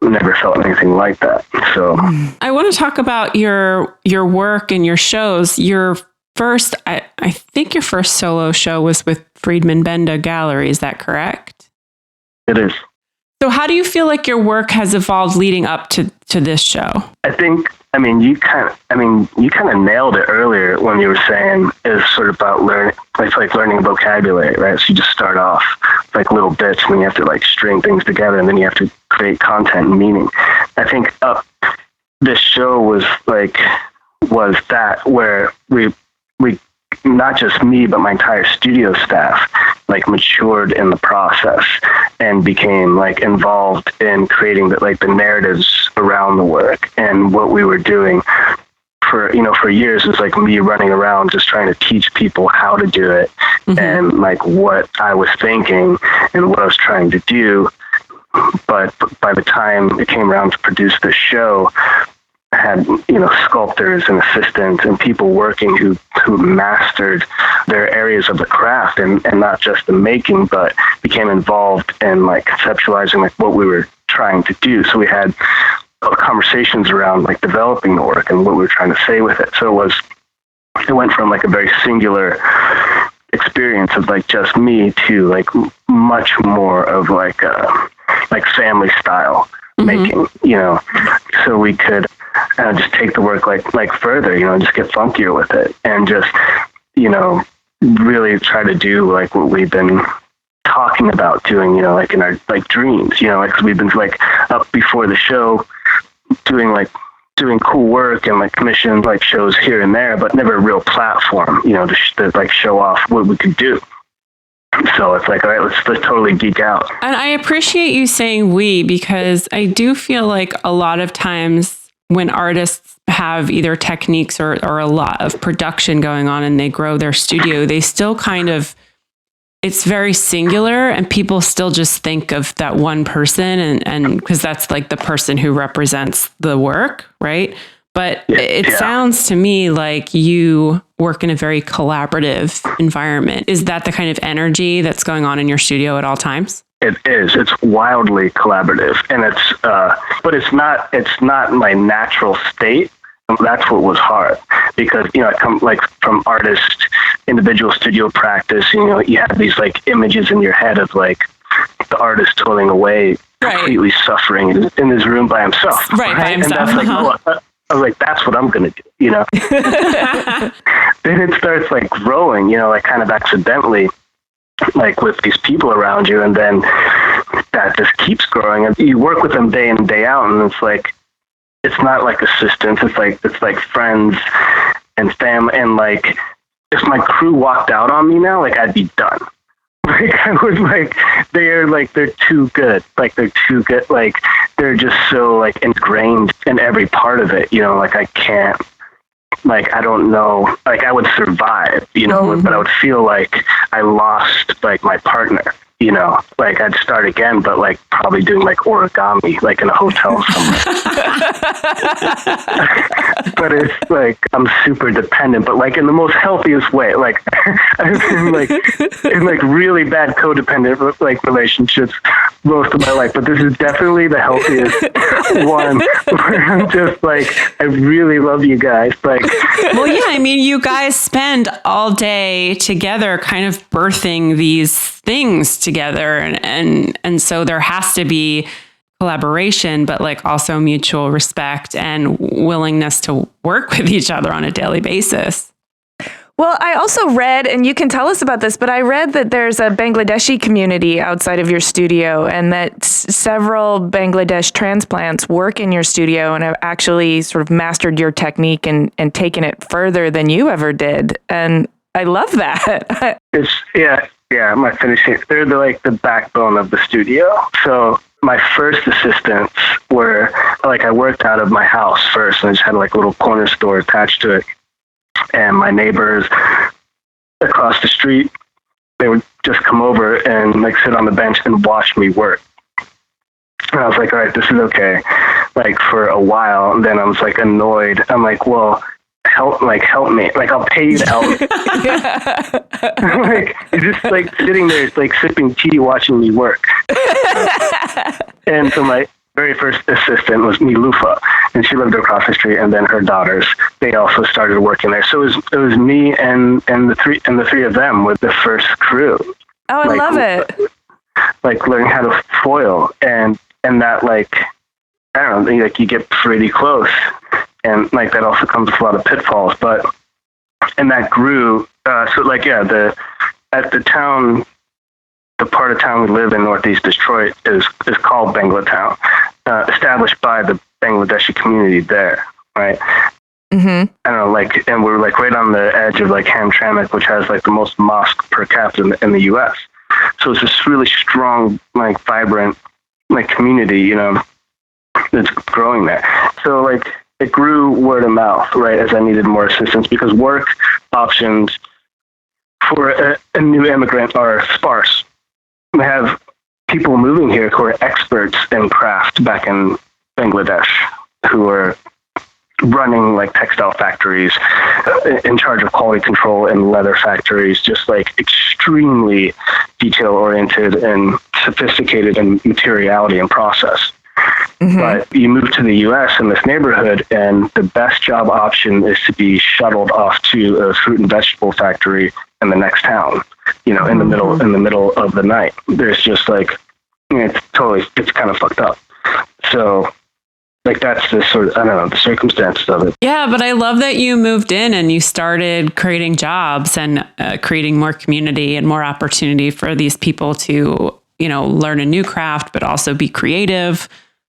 S1: Never felt anything like that. So
S2: I want to talk about your work and your shows. Your first, I think your first solo show was with Friedman Benda Gallery. Is that correct?
S1: It is.
S2: So how do you feel like your work has evolved leading up to this show?
S1: I think, you kind of nailed it earlier when you were saying it's sort of about learning, it's like learning vocabulary, right? So you just start off like little bits and then you have to like string things together and then you have to create content and meaning. I think this show was that where we not just me, but my entire studio staff like matured in the process and became like involved in creating the narratives around the work. And what we were doing for years was like me running around just trying to teach people how to do it and like what I was thinking and what I was trying to do. But by the time it came around to produce the show, I had, sculptors and assistants and people working who mastered their areas of the craft and not just the making, but became involved in like conceptualizing like what we were trying to do. So we had conversations around like developing the work and what we were trying to say with it. So it went from like a very singular experience of like just me to like much more of like family style making, so we could just take the work like further, just get funkier with it and just, really try to do like what we've been talking about doing, like in our like dreams, like 'cause we've been like up before the show doing cool work and like commissioned like shows here and there, but never a real platform, to like show off what we could do. So it's like, all right, let's totally geek out.
S2: And I appreciate you saying we, because I do feel like a lot of times when artists have either techniques or a lot of production going on and they grow their studio, they still it's very singular and people still just think of that one person and because that's like the person who represents the work, right? But it sounds to me like you work in a very collaborative environment. Is that the kind of energy that's going on in your studio at all times?
S1: It is. It's wildly collaborative, and but it's not my natural state. That's what was hard because, I come like from individual studio practice, you have these like images in your head of like the artist toiling away, completely suffering in his room by himself.
S2: Right. By himself.
S1: And that's like, I was like, that's what I'm going to do, Then it starts like growing, like kind of accidentally, like with these people around you. And then that just keeps growing and you work with them day in and day out. And it's like, it's not like assistants. It's like friends and family. And like, if my crew walked out on me now, like I'd be done. Like I was like, they're too good. Like they're too good. Like they're just so like ingrained in every part of it. Like I can't, like, I don't know, like I would survive, but I would feel like I lost like my partner, like I'd start again, but like probably doing like origami, like in a hotel somewhere. But it's like, I'm super dependent, but like in the most healthiest way. Like I've been like in like really bad codependent like relationships most of my life, but this is definitely the healthiest one where I'm just like, I really love you guys. Like,
S2: well, yeah, I mean, you guys spend all day together kind of birthing these things together. And so there has to be collaboration, but like also mutual respect and willingness to work with each other on a daily basis.
S3: Well, I also read, and you can tell us about this, but I read that there's a Bangladeshi community outside of your studio and that several Bangladesh transplants work in your studio and have actually sort of mastered your technique and taken it further than you ever did. And I love that.
S1: Yeah, my finishing, they're the backbone of the studio. So my first assistants were, like, I worked out of my house first and I just had like a little corner store attached to it. And my neighbors across the street, they would just come over and like sit on the bench and watch me work. And I was like, all right, this is okay. Like for a while. And then I was like annoyed. I'm like, well, help me. Like, I'll pay you to help me. Like, you're just like sitting there, like sipping tea, watching me work. And so my very first assistant was Milufa, and she lived across the street. And then her daughters, they also started working there. So it was me and the three of them with the first crew.
S3: Oh, I love it.
S1: Like learning how to foil and that, like, I don't know, like you get pretty close, and like that also comes with a lot of pitfalls. But and that grew. So like at the town. The part of town we live in, northeast Detroit, is called Banglatown, established by the Bangladeshi community there, right?
S3: Mm-hmm.
S1: I don't know, like, and we're like right on the edge of like Hamtramck, which has like the most mosque per capita in the U.S. So it's this really strong, like, vibrant, like, community, you know, that's growing there. So like it grew word of mouth, right, as I needed more assistance, because work options for a new immigrant are sparse. We have people moving here who are experts in craft back in Bangladesh, who are running like textile factories, in charge of quality control in leather factories, just like extremely detail oriented and sophisticated in materiality and process. Mm-hmm. But you move to the US in this neighborhood, and the best job option is to be shuttled off to a fruit and vegetable factory in the next town, you know, in the middle of the night. There's just like, you know, it's kind of fucked up. So like that's the sort of, I don't know, the circumstances of it.
S2: Yeah, but I love that you moved in and you started creating jobs and creating more community and more opportunity for these people to, you know, learn a new craft, but also be creative.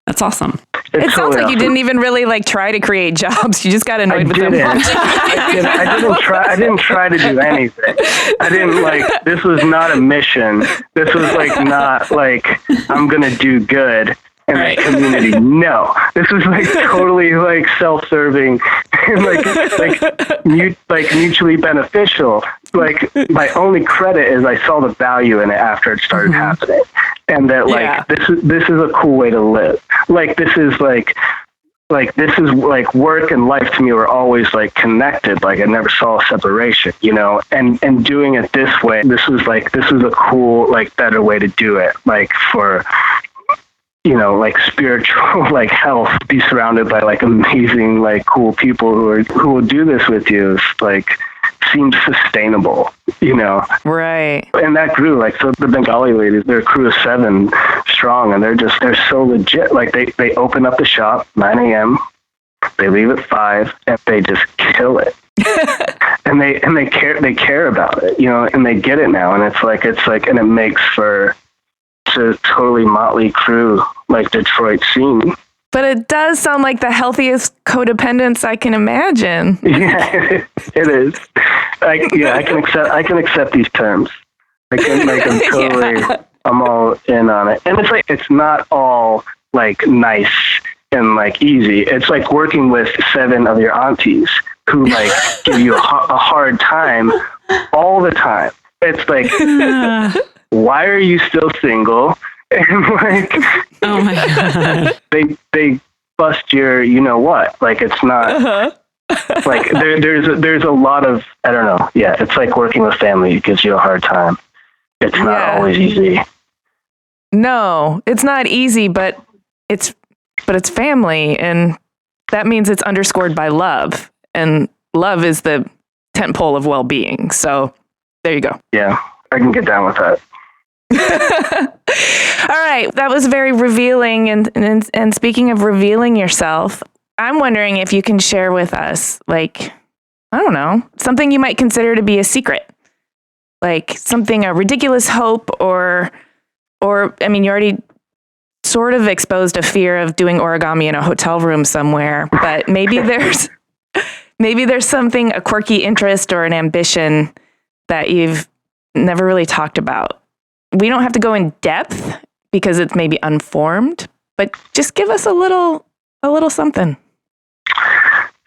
S2: That's awesome.
S3: It sounds like you didn't even really like try to create jobs. You just got annoyed with them.
S1: I didn't try to do anything. I didn't like, this was not a mission. This was like not like I'm going to do good in the community. No, this was like totally like self-serving and like mutually beneficial. Like my only credit is I saw the value in it after it started happening, and that like this is a cool way to live. Like this is like work and life to me were always like connected. Like I never saw a separation, you know, and doing it this way, this was a cool, like better way to do it. Like for, you know, like spiritual, like health, be surrounded by like amazing, like cool people who will do this with you. It's like seems sustainable, you know?
S3: Right.
S1: And that grew, like, so the Bengali ladies, they're a crew of 7 strong, and they're so legit. Like they open up the shop 9 a.m., they leave at 5, and they just kill it. and they care about it, you know, and they get it now. And it's like, and it makes for a totally motley crew, like Detroit scene.
S3: But it does sound like the healthiest codependence I can imagine.
S1: Yeah, it is. I can accept these terms. I'm totally, I'm all in on it. And it's like, it's not all like nice and like easy. It's like working with 7 of your aunties who like give you a hard time all the time. It's like, why are you still single? And like,
S2: oh my God,
S1: they bust your, you know what? Like it's not like there's a lot of, I don't know. Yeah, it's like working with family. It gives you a hard time. It's not always easy.
S3: No, it's not easy, but it's family, and that means it's underscored by love, and love is the tent pole of well-being. So there you go.
S1: Yeah, I can get down with that.
S3: All right, that was very revealing. And speaking of revealing yourself, I'm wondering if you can share with us, like, I don't know, something you might consider to be a secret, like something, a ridiculous hope, or I mean, you already sort of exposed a fear of doing origami in a hotel room somewhere, but maybe there's something, a quirky interest or an ambition that you've never really talked about. We don't have to go in depth because it's maybe unformed, but just give us a little something.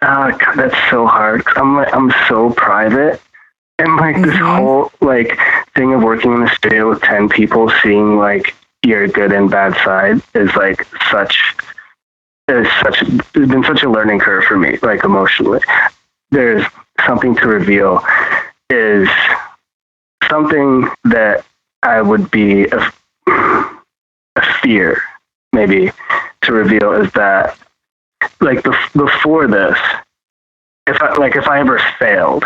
S1: God, that's so hard. I'm so private, and like this whole like thing of working in the studio with 10 people, seeing like your good and bad side is like it's been such a learning curve for me, like emotionally. There's something to reveal, is something that I would be a fear maybe to reveal is that, like, before this, if I ever failed,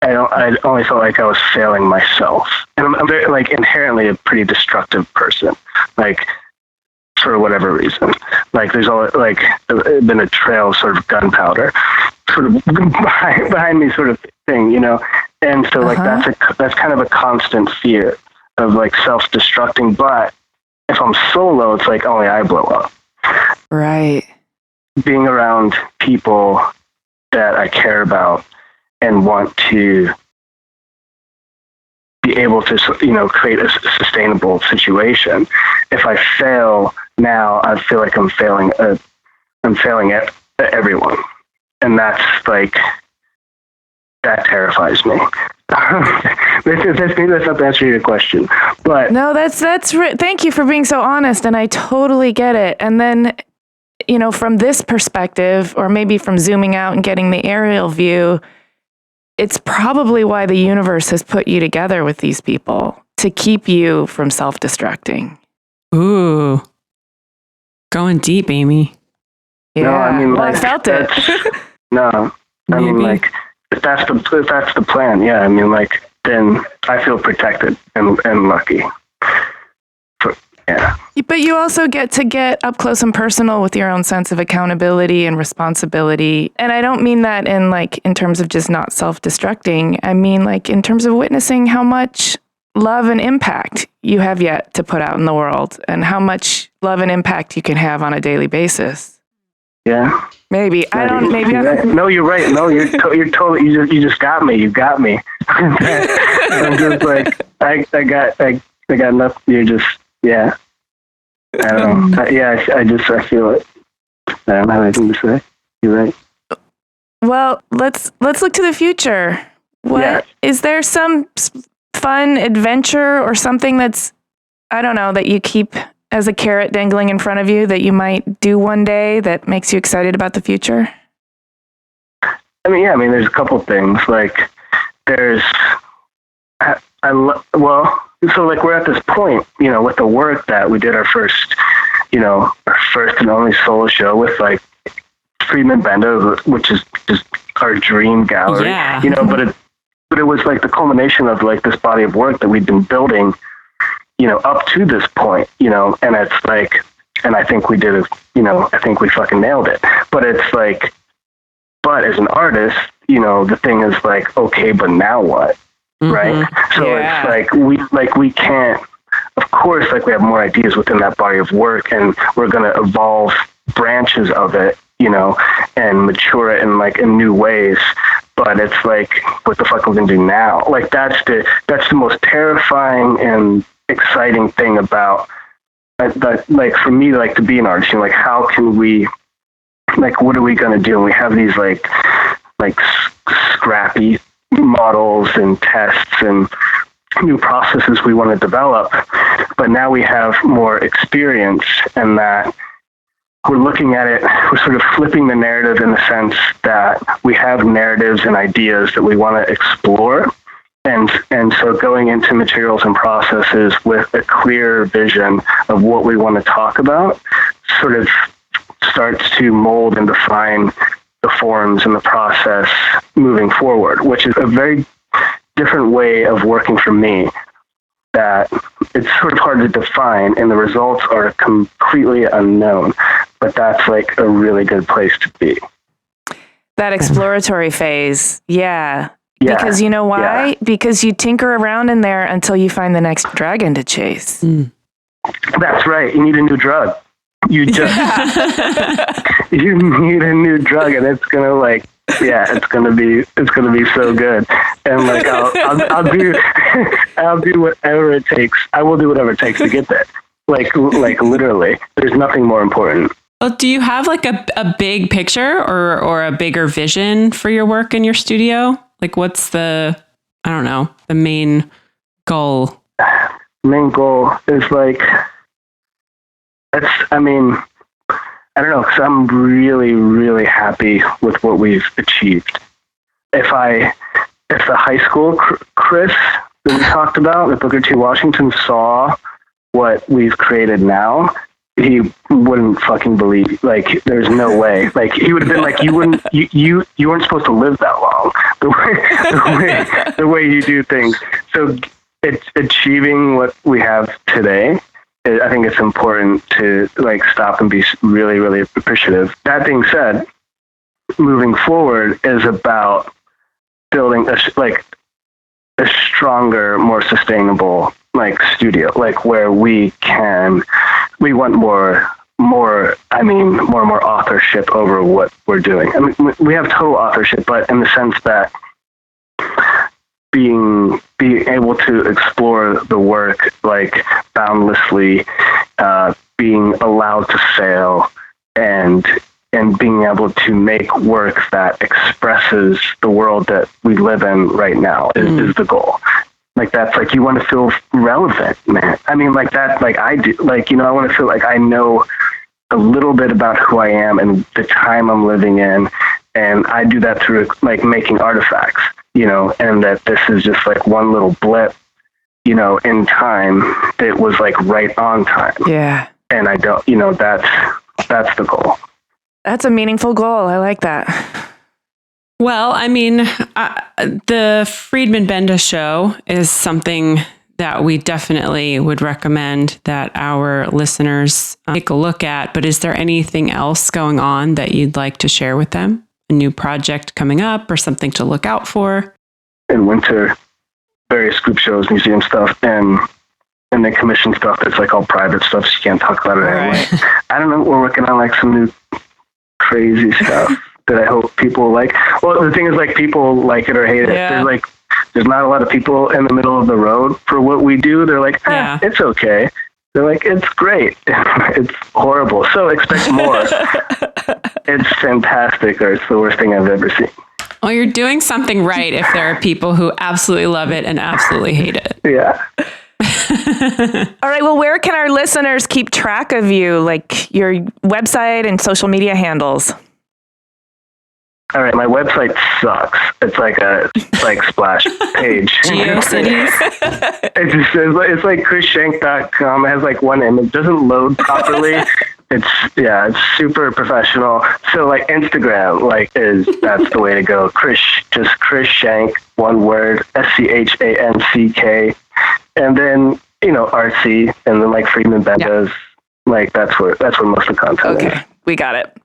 S1: I only felt like I was failing myself. And I'm very, like, inherently a pretty destructive person, like, for whatever reason. Like, there's always, like, been a trail of sort of gunpowder sort of behind me, sort of thing, you know? And so, like, that's kind of a constant fear of, like, self-destructing. But if I'm solo, it's like only I blow up.
S3: Right.
S1: Being around people that I care about and want to be able to, you know, create a sustainable situation. If I fail now, I feel like I'm failing at everyone. And that's, like, that terrifies me. That's not the answer to your question, but
S3: no, thank you for being so honest, and I totally get it. And then, you know, from this perspective, or maybe from zooming out and getting the aerial view, it's probably why the universe has put you together with these people, to keep you from self-destructing.
S2: Ooh, going deep, Amy.
S3: Yeah,
S1: no, I mean,
S3: well,
S1: like,
S3: I felt it.
S1: No, I mean, like, if that's the plan, yeah, I mean, like, then I feel protected and lucky. Yeah.
S3: But you also get to get up close and personal with your own sense of accountability and responsibility. And I don't mean that in terms of just not self-destructing. I mean, like, in terms of witnessing how much love and impact you have yet to put out in the world, and how much love and impact you can have on a daily basis.
S1: Yeah.
S3: Maybe. I don't, maybe.
S1: Right. No, you're right. No, you're totally, you just got me. You got me. I'm just like, I got nothing. You're just, yeah. I don't know. I feel it. I don't have anything to say. You're right.
S3: Well, let's look to the future. Is there some fun adventure or something that's, I don't know, that you keep as a carrot dangling in front of you that you might do one day that makes you excited about the future?
S1: I mean, there's a couple things. Like, there's, so, like, we're at this point, you know, with the work that we did our first and only solo show with, like, Friedman Benda, which is just our dream gallery, you know, but it was, like, the culmination of, like, this body of work that we'd been building, you know, up to this point, you know, and it's like, and I think we did it, you know, I think we fucking nailed it. But it's like, but as an artist, you know, the thing is like, okay, but now what? Mm-hmm. Right? So it's like, we can't, of course, like, we have more ideas within that body of work, and we're going to evolve branches of it, you know, and mature it in new ways. But it's like, what the fuck are we going to do now? Like, that's the most terrifying and exciting thing about that, like, for me, like, to be an artist, you know, like, how can we, like, what are we going to do? And we have these like scrappy models and tests and new processes we want to develop, but now we have more experience, and that we're looking at it, we're sort of flipping the narrative in the sense that we have narratives and ideas that we want to explore. And so going into materials and processes with a clear vision of what we want to talk about sort of starts to mold and define the forms and the process moving forward, which is a very different way of working for me, that it's sort of hard to define and the results are completely unknown, but that's, like, a really good place to be.
S3: That exploratory phase. Yeah. Because you know why? Yeah. Because you tinker around in there until you find the next dragon to chase. Mm.
S1: That's right. You need a new drug. You just you need a new drug, and it's gonna, like, it's gonna be so good. And, like, I'll do whatever it takes. I will do whatever it takes to get there. Like literally, there's nothing more important.
S2: Well, do you have, like, a big picture or a bigger vision for your work in your studio? Like, what's the main goal?
S1: Main goal is, like, I don't know, because I'm really, really happy with what we've achieved. If the high school Chris that we talked about, that Booker T. Washington, saw what we've created now, he wouldn't fucking believe. Like, there's no way. Like, he would have been like, you weren't supposed to live that long. The way you do things. So it's achieving what we have today. I think it's important to like stop and be really, really appreciative. That being said, moving forward is about building a stronger, more sustainable like studio, like where we want more and more authorship over what we're doing. I mean, we have total authorship, but in the sense that being able to explore the work like boundlessly, being allowed to fail, and being able to make work that expresses the world that we live in right now is the goal. Like, that's like, you want to feel relevant, man. I mean, like that, like I do, like, I want to feel like I know a little bit about who I am and the time I'm living in. And I do that through like making artifacts, and that this is just like one little blip, in time that was like right on time.
S3: Yeah.
S1: And I don't, that's the goal.
S3: That's a meaningful goal. I like that.
S2: Well, I mean, the Friedman Benda show is something that we definitely would recommend that our listeners take a look at. But is there anything else going on that you'd like to share with them? A new project coming up or something to look out for?
S1: In winter, various group shows, museum stuff, and then commission stuff that's like all private stuff, so you can't talk about it anyway. I don't know. We're working on like some new crazy stuff that I hope people like. Well, the thing is, like, people like it or hate it.
S3: Yeah.
S1: There's not a lot of people in the middle of the road for what we do. They're like, it's okay. They're like, it's great. It's horrible. So expect more. It's fantastic, or it's the worst thing I've ever seen.
S2: Well, you're doing something right if there are people who absolutely love it and absolutely hate it.
S1: Yeah.
S3: All right. Well, where can our listeners keep track of you? Like your website and social media handles?
S1: All right, my website sucks. It's like a splash page.
S2: GeoCities?
S1: It's like chrisschanck.com. It has like one image. It doesn't load properly. It's super professional. So like Instagram, that's the way to go. Chris Schanck, one word, SCHANCK, and then artsy, and then like Friedman Benda's. Like that's where most of the content is.
S3: Okay, we got it.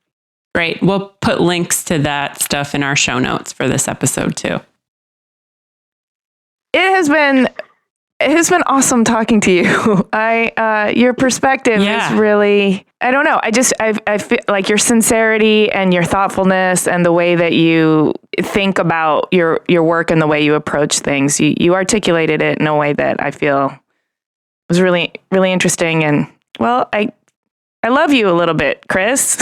S2: Great. We'll put links to that stuff in our show notes for this episode too.
S3: It has been awesome talking to you. Your perspective is really, I don't know. I feel like your sincerity and your thoughtfulness and the way that you think about your work and the way you approach things, you articulated it in a way that I feel was really, really interesting. And well, I love you a little bit, Chris.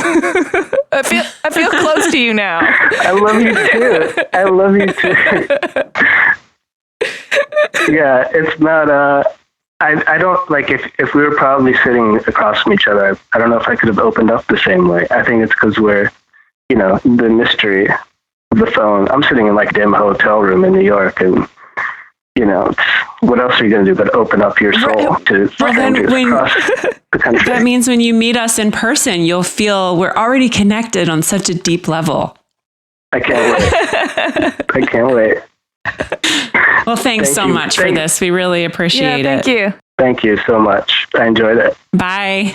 S3: I feel close to you now.
S1: I love you too. Yeah, it's not, I don't, like, if we were probably sitting across from each other, I don't know if I could have opened up the same way. I think it's because we're, the mystery of the phone. I'm sitting in like a dim hotel room in New York, and, what else are you going to do but open up your soul to strangers across the country?
S2: That means when you meet us in person, you'll feel we're already connected on such a deep level.
S1: I can't wait.
S2: Well, thanks so much for this. We really appreciate it.
S3: Thank you.
S1: Thank you so much. I enjoyed it.
S2: Bye.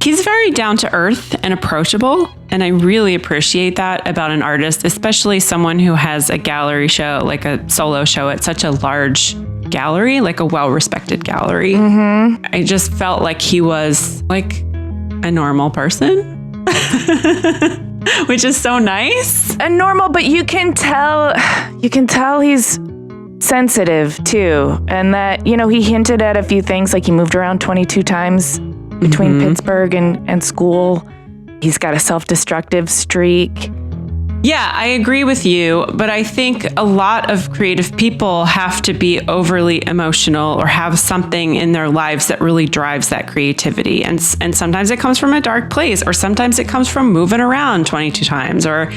S2: He's very down to earth and approachable, and I really appreciate that about an artist, especially someone who has a gallery show, like a solo show at such a large gallery, like a well-respected gallery. Mm-hmm. I just felt like he was like a normal person, which is so nice.
S3: And normal, but you can tell he's sensitive too, and that he hinted at a few things, like he moved around 22 times between Pittsburgh and school. He's got a self-destructive streak.
S2: Yeah, I agree with you, but I think a lot of creative people have to be overly emotional or have something in their lives that really drives that creativity. And sometimes it comes from a dark place, or sometimes it comes from moving around 22 times, or,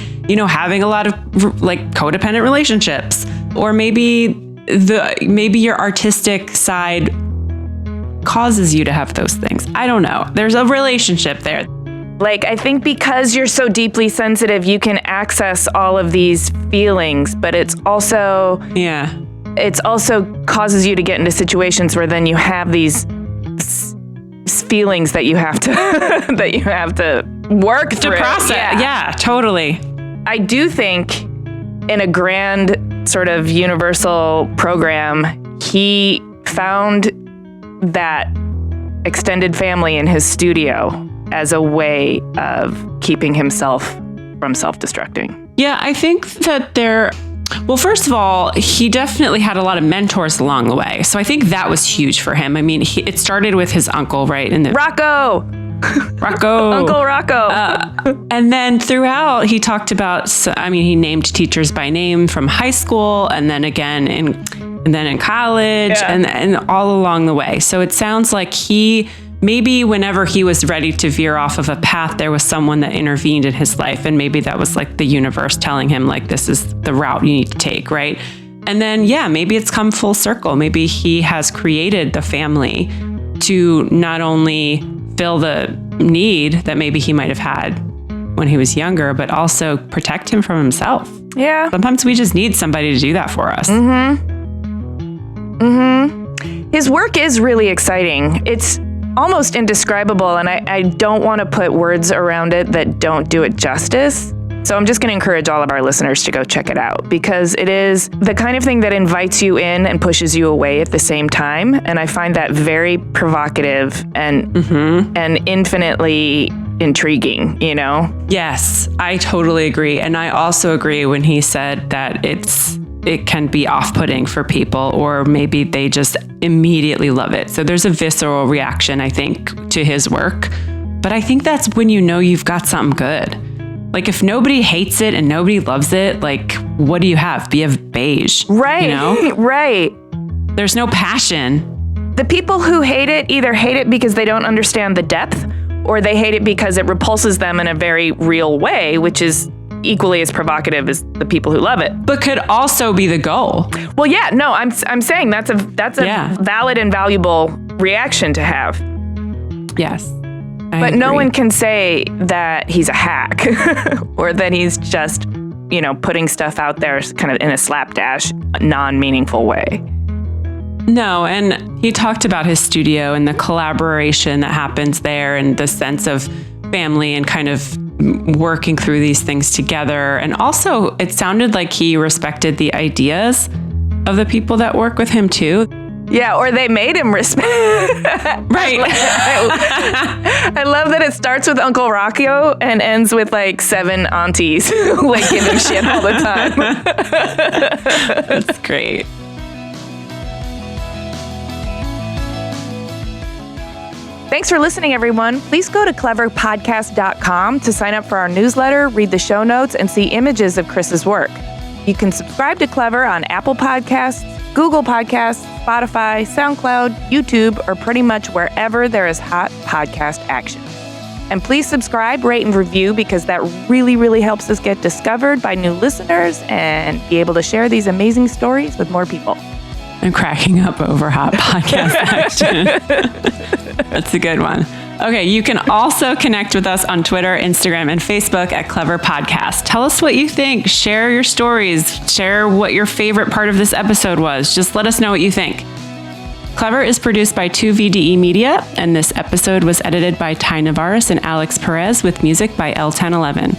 S2: having a lot of like codependent relationships, or maybe your artistic side causes you to have those things. I don't know. There's a relationship there.
S3: Like, I think because you're so deeply sensitive, you can access all of these feelings, but it's also causes you to get into situations where then you have these feelings that you have to work through.
S2: To process. Yeah, totally.
S3: I do think in a grand sort of universal program, he found that extended family in his studio as a way of keeping himself from self-destructing.
S2: Yeah, I think that well, first of all, he definitely had a lot of mentors along the way. So I think that was huge for him. I mean, it started with his uncle, right?
S3: Rocco! Uncle Rocco.
S2: And then throughout, he talked about, he named teachers by name from high school, and then again in college, and all along the way. So it sounds like maybe whenever he was ready to veer off of a path, there was someone that intervened in his life. And maybe that was like the universe telling him, like, this is the route you need to take, right? And then, maybe it's come full circle. Maybe he has created the family to not only fill the need that maybe he might have had when he was younger, but also protect him from himself.
S3: Yeah.
S2: Sometimes we just need somebody to do that for us.
S3: His work is really exciting. It's almost indescribable, and I don't want to put words around it that don't do it justice. So I'm just going to encourage all of our listeners to go check it out, because it is the kind of thing that invites you in and pushes you away at the same time. And I find that very provocative and infinitely intriguing,
S2: Yes, I totally agree. And I also agree when he said that it can be off-putting for people, or maybe they just immediately love it. So there's a visceral reaction, I think, to his work. But I think that's when you've got something good. Like, if nobody hates it and nobody loves it, like, what do you have? You have beige.
S3: Right, right.
S2: There's no passion.
S3: The people who hate it either hate it because they don't understand the depth, or they hate it because it repulses them in a very real way, which is equally as provocative as the people who love it.
S2: But could also be the goal.
S3: Well, yeah, no, I'm saying that's a valid and valuable reaction to have.
S2: Yes.
S3: But no one can say that he's a hack or that he's just, putting stuff out there kind of in a slapdash, non-meaningful way.
S2: No, and he talked about his studio and the collaboration that happens there, and the sense of family and kind of working through these things together. And also, it sounded like he respected the ideas of the people that work with him too.
S3: Yeah, or they made him respect.
S2: Right.
S3: I love that it starts with Uncle Rocco and ends with like 7 aunties who like give him shit all the time.
S2: That's great.
S3: Thanks for listening, everyone. Please go to cleverpodcast.com to sign up for our newsletter, read the show notes, and see images of Chris's work. You can subscribe to Clever on Apple Podcasts, Google Podcasts, Spotify, SoundCloud, YouTube, or pretty much wherever there is hot podcast action. And please subscribe, rate, and review, because that really, really helps us get discovered by new listeners and be able to share these amazing stories with more people.
S2: I'm cracking up over hot podcast action. That's a good one. Okay, you can also connect with us on Twitter, Instagram, and Facebook at Clever Podcast. Tell us what you think. Share your stories. Share what your favorite part of this episode was. Just let us know what you think. Clever is produced by 2VDE Media, and this episode was edited by Ty Navaris and Alex Perez with music by L1011.